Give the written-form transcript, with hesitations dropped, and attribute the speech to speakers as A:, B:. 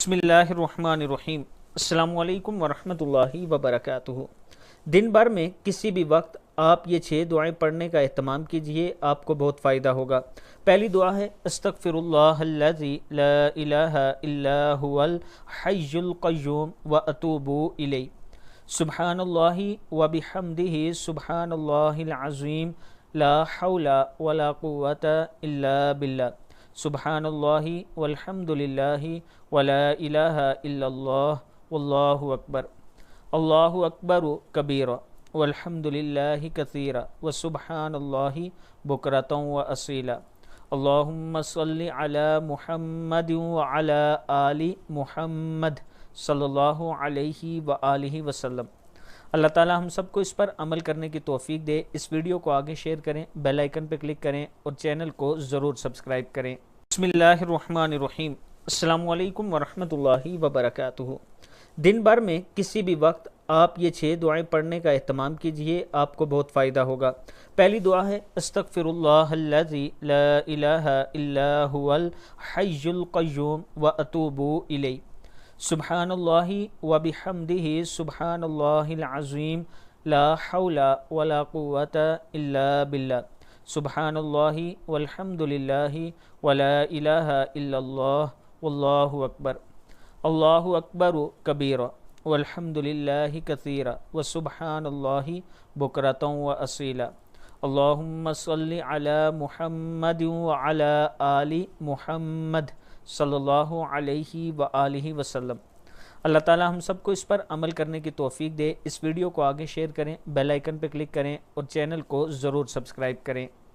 A: بسم اللہ الرحمن الرحیم۔ السلام علیکم ورحمۃ اللہ وبرکاتہ۔ دن بھر میں کسی بھی وقت آپ یہ 6 دعائیں پڑھنے کا اہتمام کیجئے، آپ کو بہت فائدہ ہوگا۔ پہلی دعا ہے استغفر اللہ الذی لا الہ الا هو الحی القیوم واتوب الیہ، سبحان اللہ وبحمدہ سبحان اللہ العظیم، لا حول ولا قوۃ الا باللہ، سبحان اللہ والحمد للہ ولا الہ الا اللہ واللہ اکبر، اللہ اکبر کبیرا والحمد للہ کثیرا وسبحان اللہ بکرۃ واصیلا، اللہم صلی علی محمد وعلی آل محمد صلی اللہ علیہ وآلہ وسلم۔ اللہ تعالی ہم سب کو اس پر عمل کرنے کی توفیق دے۔ اس ویڈیو کو آگے شیئر کریں، بیل آئیکن پہ کلک کریں اور چینل کو ضرور سبسکرائب کریں۔ بسم اللہ الرحمن الرحیم۔ السلام علیکم ورحمۃ اللہ وبرکاتہ۔ دن بھر میں کسی بھی وقت آپ یہ 6 دعائیں پڑھنے کا اہتمام کیجئے، آپ کو بہت فائدہ ہوگا۔ پہلی دعا ہے استغفر اللہ الذی لا الہ الا هو الحی القیوم واتوب الیہ، سبحان اللہ وبحمدہ سبحان اللہ العظیم، لا حول ولا قوۃ الا باللہ، سبحان اللہ والحمد للہ ولا الہ الا اللہ واللہ اکبر، اللہ اکبر کبیرا والحمد للہ کثیرا وسبحان اللہ بکرۃ واصیلا، اللہم صلی علی محمد وعلی آل محمد صلی اللہ علیہ وآلہ وسلم۔ اللہ تعالی ہم سب کو اس پر عمل کرنے کی توفیق دے۔ اس ویڈیو کو آگے شیئر کریں، بیل آئیکن پہ کلک کریں اور چینل کو ضرور سبسکرائب کریں۔